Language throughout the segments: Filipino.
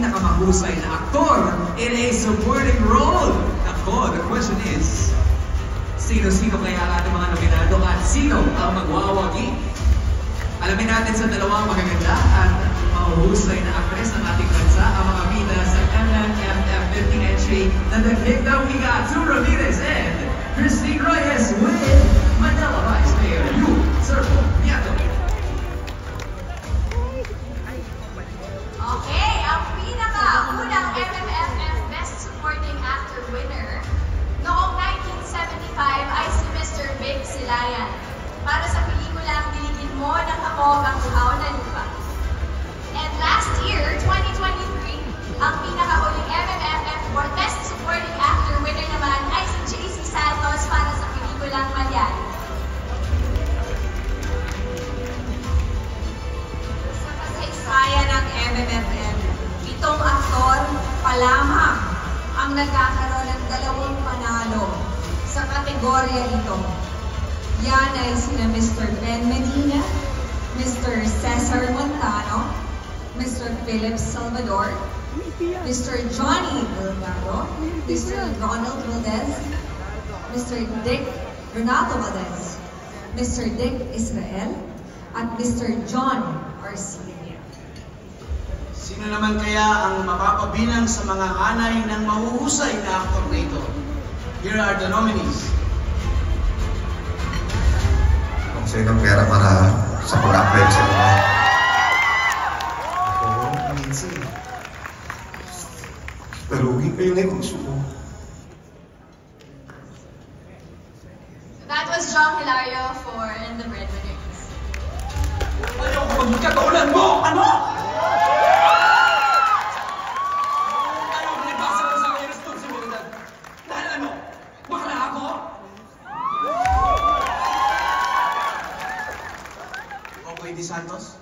pinakamahusay na aktor in a supporting role. Ako, the question is, sino-sino kaya ang ating mga nominado at sino ang magwawagi? Alamin natin sa dalawang magaganda at mahuhusay na aktres ng ating bansa, ang mga bida sa MMFF 15 entry na nag-hit na wiga, Sue Ramirez and Christine Reyes with Manila Vice Mayor Yu Servo Nieto. Okay, ang pinaka-unang MMFF Best Supporting Actor winner noong 1975 ay si Mr. Vic Silayan para sa pelikulang Diligin Mo ng Hamog ang Uhaw na Lupa. And last year, 2023, ang pinaka-huling MMFF for Best Supporting Actor winner naman ay si JC Santos para sa pelikulang Malyari. Sa kasaysayan ng MMFF, 7 aktor pa lamang ang nagkakaroon ng 2 panalo sa kategorya ito. Yan ay sina Mr. Ben Medina, Mr. Cesar Montano, Mr. Philip Salvador, Mr. Johnny Delgado, Mr. Ronald Valdez, Mr. Dick Renato Valdez, Mr. Dick Israel, at Mr. John Arcia. Sino naman kaya ang mapapabilang sa mga hanay ng mahuhusay na aktor na ito? Here are the nominees. Kung sa'yo ng pera para sa pag-apply sa mga. Oo, minsan. Nalugi kayo negosyo mo. That was John Hilario for In the Breadwinners. Ayaw ko magkakaulan mo! Ano? Ayaw ko nabasa ko sa aking responsibilidad. Dahil ano? Bakla ako? Okay, Di Santos?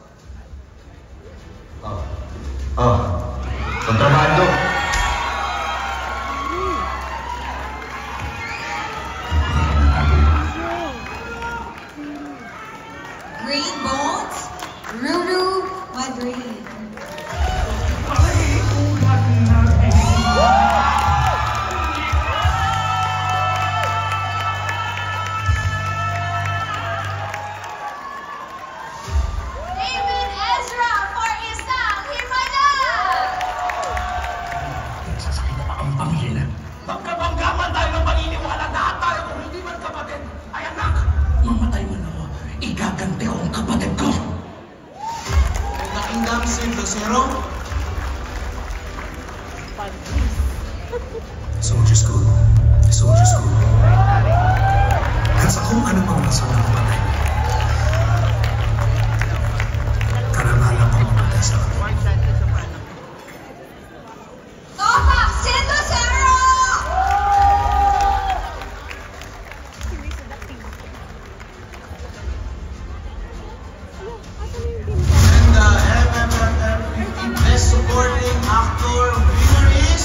Kontrabando. Green Bones, Ruru Madrid. David Ezra for Isang Himanag. Ang panghilan. Magkabanggaman tayo ng paniniwala. Lahat tayo kung hindi man kapatid ay anak. Mamatay man ako, igaganti ko ang kapatid ko. Nagkakingdam si Lucero. Soldier School. Soldier School. At sa kung ano pang rason ng patay. Karangalan pang mamatay sa akin. Topak Sindusero. And the MMFF 15 Best Supporting Actor winner is...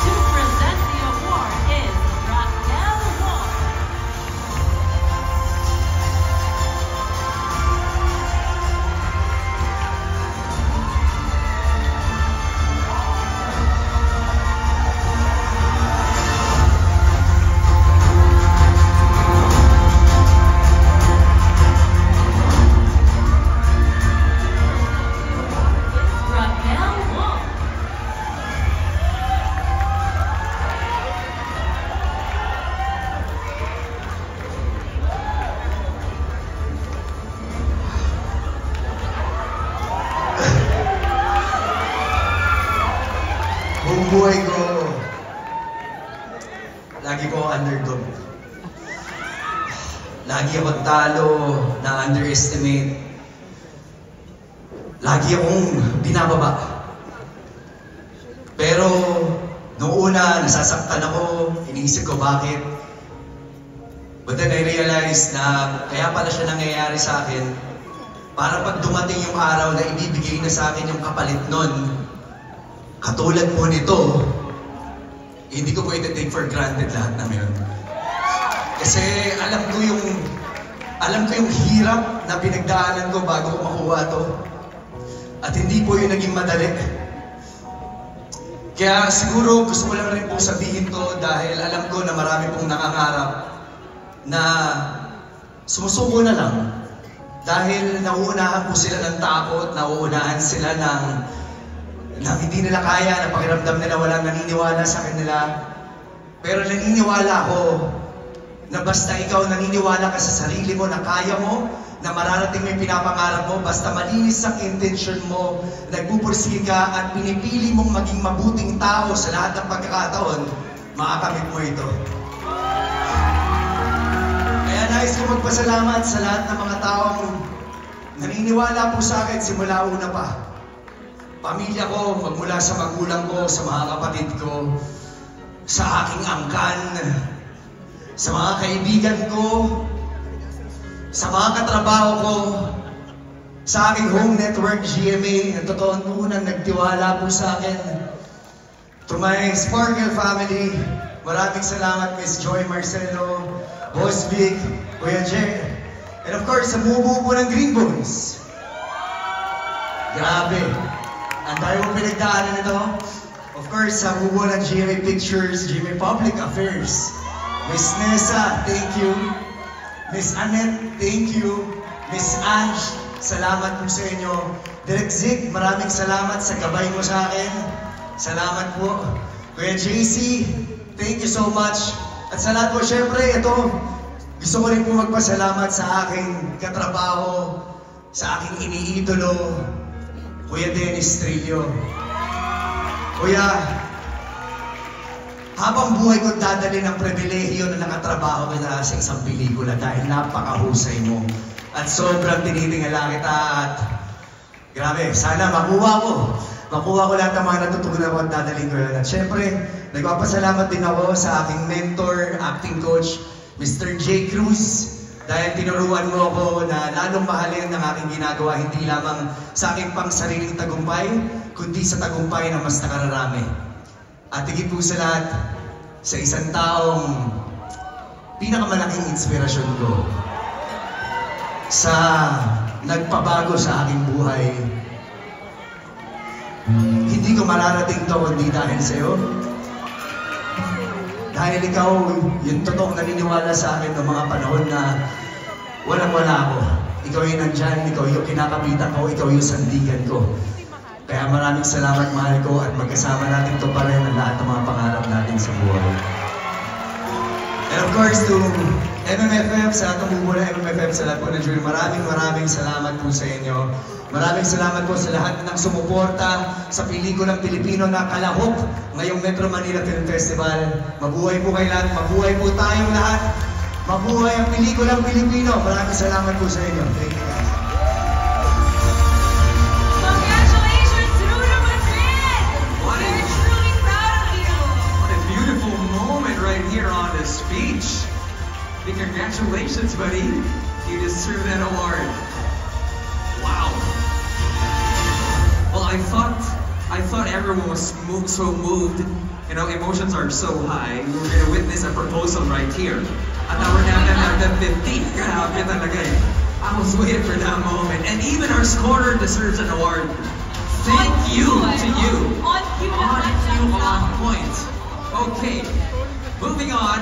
To present the award is Raquel Wong. Raquel Wong. Buong buhay ko, lagi ko underdog. Lagi akong talo, na-underestimate. Lagi akong binababa. Pero, noong una, nasasaktan ako, iniisip ko bakit. But then I realized na kaya pala siya nangyayari sa akin para pag dumating yung araw na ibibigay na sa akin yung kapalit nun, katulad po nito, hindi ko po iti-take for granted lahat na yun. Kasi alam ko yung hirap na pinagdaanan ko bago ko makuha to. At hindi po yung naging madali. Kaya siguro gusto ko lang rin po sabihin to dahil alam ko na marami pong nakangarap na sumusuko na lang dahil nauunahan po sila ng takot, nauunahan sila ng hindi nila kaya, na pakiramdam nila walang naniniwala sa kanila. Pero naniniwala ako na basta ikaw naniniwala ka sa sarili mo na kaya mo, na mararating mo yung pinapangarap mo, basta malinis ang intention mo, nagpupursige ka at pinipili mong maging mabuting tao sa lahat ng pagkakataon, makakamit mo ito. Kaya nais ko magpasalamat sa lahat ng mga taong naniniwala po sa akin simula una pa. Pamilya ko, magmula sa magulang ko, sa mga kapatid ko, sa aking angkan, sa mga kaibigan ko, sa mga katrabaho ko, sa aking home network, GMA, na totoong unang nagtiwala po sa akin. To my Sparkle family, maraming salamat, Miss Joy Marcelo, Boss Vic, Kuya Jay, and of course, sa bubuo po ng Green Bones. Grabe. Ang dahil mong pinagdaanan ito. Of course, sa bubuo ng GMA Pictures, GMA Public Affairs. Miss Nessa, thank you. Miss Annette, thank you. Miss Ange, salamat po sa inyo. Direk Zig, maraming salamat sa gabay mo sa akin. Salamat po. Kuya JC, thank you so much. At sa lahat po, syempre, ito, gusto ko rin po magpasalamat sa aking katrabaho, sa aking iniidolo, Kuya Dennis Trillo. Kuya, habang buhay ko dadalhin ang pribilehiyo na nakatrabaho ka na sa isang pelikula dahil napakahusay mo. At sobrang tinitingala kita at grabe, sana makuha ko lahat ng mga natutunan ko at dadalhin ko yun. At syempre, nagpapasalamat din ako sa aking mentor, acting coach, Mr. J. Cruz, dahil tinuruan mo ako na lalong mahalin ang aking ginagawa, hindi lamang sa aking pang sariling tagumpay, kundi sa tagumpay na mas nakararami. At higit po sa lahat, sa isang taong pinakamalaking inspirasyon ko sa nagpabago sa aking buhay. Hindi ko mararating to kundi dahil sa'yo. Dahil ikaw, yung totoong naniniwala sa akin ng mga panahon na walang-wala ako. Ikaw yung nandyan, ikaw yung kinakapitan ko, ikaw yung sandigan ko. Kaya maraming salamat, mahal ko, at magkasama natin ito pa rin ang lahat ng mga pangarap natin sa buhay. And of course, to MMFF, sa atong bumula MMFF, sa lahat po ng jury, maraming salamat po sa inyo. Maraming salamat po sa lahat ng sumuporta sa pelikulang Pilipino na kalahok ngayong Metro Manila Film Festival. Mabuhay po kayo lahat, mabuhay po tayong lahat, mabuhay ang pelikulang Pilipino. Maraming salamat po sa inyo. Thank you guys. Congratulations, Rudo Madrid! We're truly proud of you! What a beautiful moment right here on the speech. Big congratulations, buddy. You deserve that award. Wow. Well, I thought everyone was so moved. You know, emotions are so high. We were going to witness a proposal right here. At now we're down to 15. Grabe talaga eh. I was waiting for that moment. And even our scorer deserves an award. Thank you to you. On cue, On point. Okay, moving on.